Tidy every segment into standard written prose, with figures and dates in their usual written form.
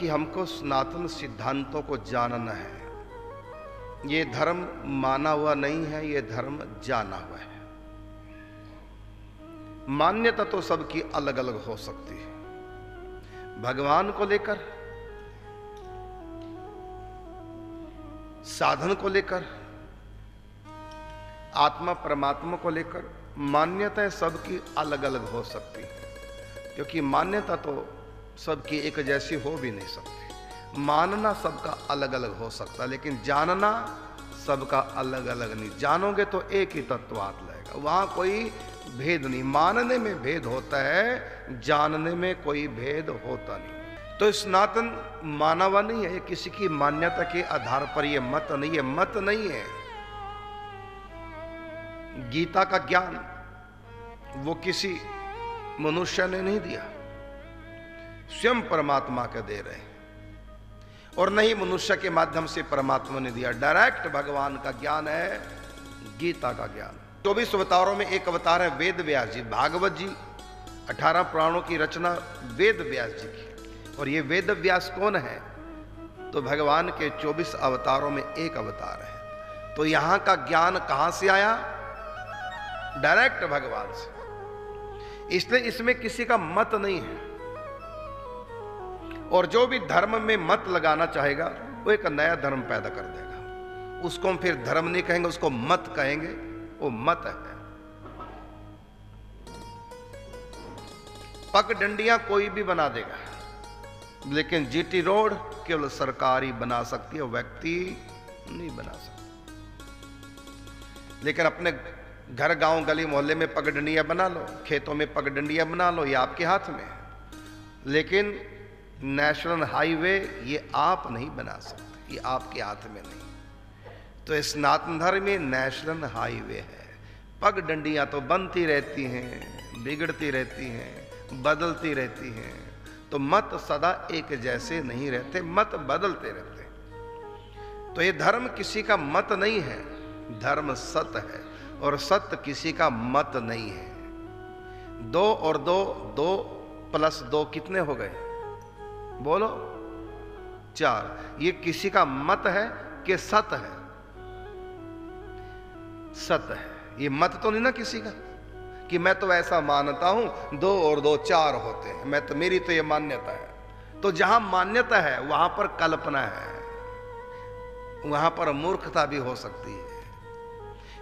कि हमको सनातन सिद्धांतों को जानना है। ये धर्म माना हुआ नहीं है, ये धर्म जाना हुआ है। मान्यता तो सबकी अलग अलग हो सकती है, भगवान को लेकर, साधन को लेकर, आत्मा परमात्मा को लेकर मान्यताएं सबकी अलग अलग हो सकती है, क्योंकि मान्यता तो सबकी एक जैसी हो भी नहीं सकती। मानना सबका अलग अलग हो सकता है, लेकिन जानना सबका अलग अलग नहीं। जानोगे तो एक ही तत्व हाथ लगेगा, वहां कोई भेद नहीं। मानने में भेद होता है, जानने में कोई भेद होता नहीं। तो सनातन माना हुआ नहीं है, किसी की मान्यता के आधार पर यह मत नहीं है। मत नहीं है। गीता का ज्ञान वो किसी मनुष्य ने नहीं दिया, स्वयं परमात्मा के दे रहे हैं, और नहीं मनुष्य के माध्यम से परमात्मा ने दिया। डायरेक्ट भगवान का ज्ञान है, गीता का ज्ञान। 24 अवतारों में एक अवतार है वेद व्यास जी। भागवत जी 18 पुराणों की रचना वेद व्यास जी की। और ये वेद व्यास कौन है? तो भगवान के 24 अवतारों में एक अवतार है। तो यहां का ज्ञान कहां से आया? डायरेक्ट भगवान से। इसलिए इसमें किसी का मत नहीं है। और जो भी धर्म में मत लगाना चाहेगा वो एक नया धर्म पैदा कर देगा। उसको हम फिर धर्म नहीं कहेंगे, उसको मत कहेंगे। वो मत है। पगडंडियां कोई भी बना देगा, लेकिन जीटी रोड केवल सरकारी बना सकती है, व्यक्ति नहीं बना सकता। लेकिन अपने घर, गांव, गली, मोहल्ले में पगडंडियां बना लो, खेतों में पगडंडियां बना लो, ये आपके हाथ में। लेकिन नेशनल हाईवे ये आप नहीं बना सकते, ये आपके हाथ में नहीं। तो इस सनातन धर्म में नेशनल हाईवे है। पगडंडियां तो बनती रहती हैं, बिगड़ती रहती हैं, बदलती रहती हैं। तो मत सदा एक जैसे नहीं रहते, मत बदलते रहते। तो ये धर्म किसी का मत नहीं है, धर्म सत्य है, और सत्य किसी का मत नहीं है। 2 और 2, 2 + 2 कितने हो गए? बोलो 4। ये किसी का मत है कि सत्य है? सत्य है। ये मत तो नहीं ना किसी का कि मैं तो ऐसा मानता हूं 2 और 2 4 होते हैं, मैं तो, मेरी तो ये मान्यता है। तो जहां मान्यता है वहां पर कल्पना है, वहां पर मूर्खता भी हो सकती है।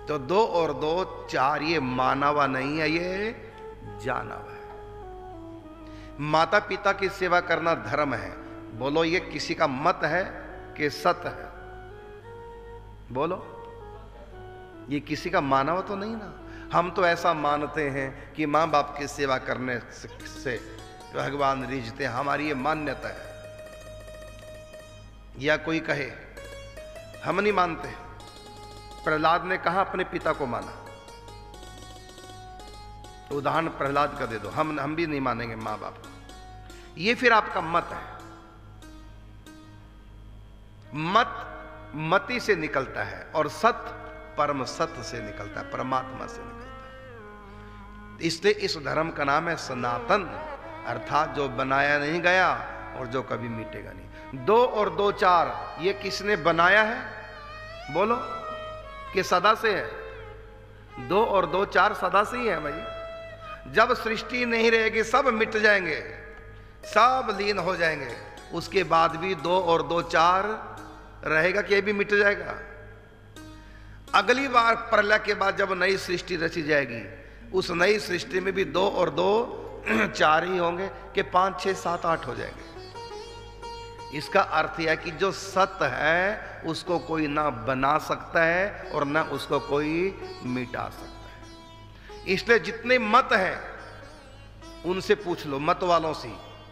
तो 2 और 2 4 ये माना हुआ नहीं है, ये जाना हुआ है। माता पिता की सेवा करना धर्म है। बोलो ये किसी का मत है कि सत्य है? बोलो, ये किसी का माना हुआ तो नहीं ना। हम तो ऐसा मानते हैं कि माँ बाप की सेवा करने से भगवान रिझते हैं, हमारी ये मान्यता है। या कोई कहे हम नहीं मानते। प्रहलाद ने कहा अपने पिता को माना। उदाहरण प्रहलाद का दे दो, हम भी नहीं मानेंगे माँ बाप को। ये फिर आपका मत है। मत मति से निकलता है, और सत्य परम सत्य से निकलता है, परमात्मा से निकलता है। इसलिए इस धर्म का नाम है सनातन, अर्थात जो बनाया नहीं गया और जो कभी मिटेगा नहीं। 2 और 2 4 ये किसने बनाया है? बोलो, कि सदा से है। 2 और 2 4 सदा से ही है भाई। जब सृष्टि नहीं रहेगी सब मिट जाएंगे, सब लीन हो जाएंगे। उसके बाद भी 2 और 2 4 रहेगा कि ये भी मिट जाएगा? अगली बार प्रलय के बाद जब नई सृष्टि रची जाएगी, उस नई सृष्टि में भी 2 और 2 4 ही होंगे कि 5 6 7 8 हो जाएंगे। इसका अर्थ यह है कि जो सत्य है उसको कोई ना बना सकता है और ना उसको कोई मिटा सकता है। इसलिए जितने मत हैं उनसे पूछ लो, मत वालों से,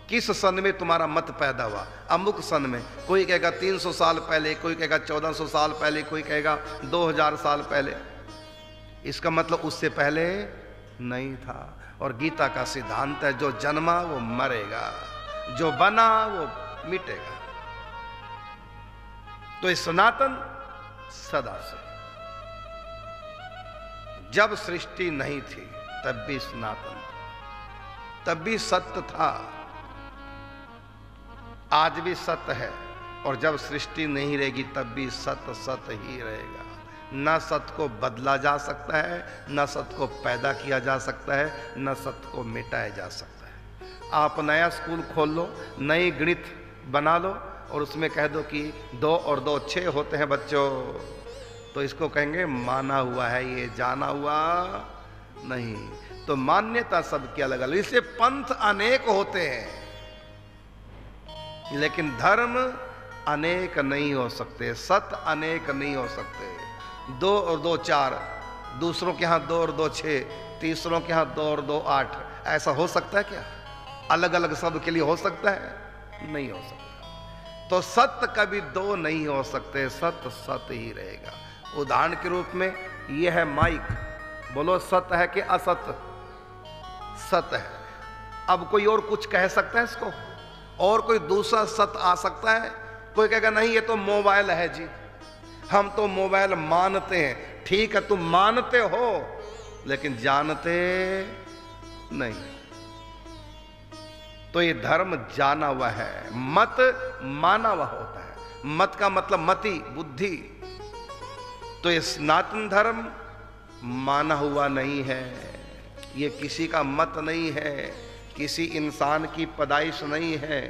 किस सन में तुम्हारा मत पैदा हुआ? अमुक सन में। कोई कहेगा 300 साल पहले, कोई कहेगा 1400 साल पहले, कोई कहेगा 2000 साल पहले। इसका मतलब उससे पहले नहीं था। और गीता का सिद्धांत है, जो जन्मा वो मरेगा, जो बना वो मिटेगा। तो ये सनातन सदा से, जब सृष्टि नहीं थी तब भी सनातन था, तब भी सत्य था। आज भी सत्य है, और जब सृष्टि नहीं रहेगी तब भी सत्य सत्य ही रहेगा। न सत्य को बदला जा सकता है, न सत्य को पैदा किया जा सकता है, न सत्य को मिटाया जा सकता है। आप नया स्कूल खोल लो, नई गणित बना लो और उसमें कह दो कि 2 और 2 6 होते हैं बच्चों, तो इसको कहेंगे माना हुआ है, ये जाना हुआ नहीं। तो मान्यता सबकी अलग अलग, इससे पंथ अनेक होते हैं लेकिन धर्म अनेक नहीं हो सकते, सत्य अनेक नहीं हो सकते। 2 और 2 4, दूसरों के यहाँ 2 और 2 6, तीसरों के यहाँ 2 और 2 8, ऐसा हो सकता है क्या? अलग अलग सब के लिए हो सकता है? नहीं हो सकता। तो सत्य कभी 2 नहीं हो सकते, सत्य सत्य ही रहेगा। उदाहरण के रूप में यह है माइक, बोलो सत्य है कि असत्य? सत्य है। अब कोई और कुछ कह सकता है इसको? और कोई दूसरा सत्य आ सकता है? कोई कहेगा नहीं ये तो मोबाइल है जी, हम तो मोबाइल मानते हैं। ठीक है, तुम मानते हो लेकिन जानते नहीं। तो ये धर्म जाना हुआ है, मत माना हुआ होता है। मत का मतलब मति, बुद्धि। तो ये सनातन धर्म माना हुआ नहीं है, ये किसी का मत नहीं है, किसी इंसान की पैदाइश नहीं है।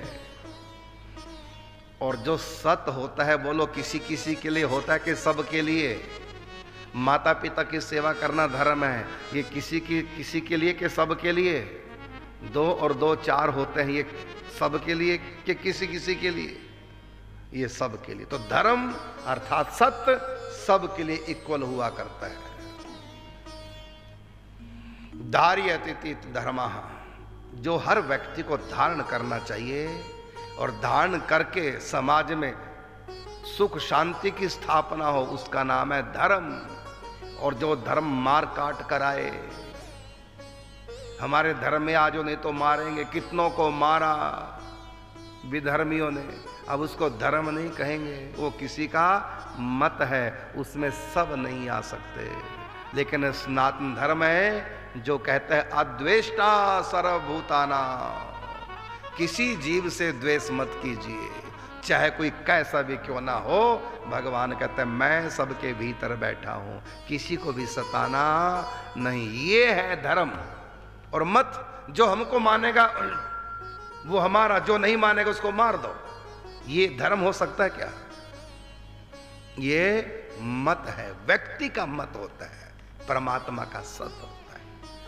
और जो सत्य होता है, बोलो किसी किसी के लिए होता है कि सबके लिए? माता पिता की सेवा करना धर्म है, ये किसी के लिए कि सबके लिए? 2 और 2 4 होते हैं, ये सबके लिए कि किसी किसी के लिए? ये सबके लिए। तो धर्म अर्थात सत्य सबके लिए इक्वल हुआ करता है। धार्यति धर्मः, जो हर व्यक्ति को धारण करना चाहिए और धारण करके समाज में सुख शांति की स्थापना हो, उसका नाम है धर्म। और जो धर्म मार काट कराए, हमारे धर्म में आज नहीं तो मारेंगे, कितनों को मारा विधर्मियों ने, अब उसको धर्म नहीं कहेंगे, वो किसी का मत है, उसमें सब नहीं आ सकते। लेकिन सनातन धर्म है जो कहता है अद्वेष्टा सर्वभूताना, किसी जीव से द्वेष मत कीजिए, चाहे कोई कैसा भी क्यों ना हो। भगवान कहते हैं मैं सबके भीतर बैठा हूं, किसी को भी सताना नहीं। ये है धर्म। और मत, जो हमको मानेगा वो हमारा, जो नहीं मानेगा उसको मार दो, ये धर्म हो सकता है क्या? ये मत है, व्यक्ति का मत होता है, परमात्मा का सत्य।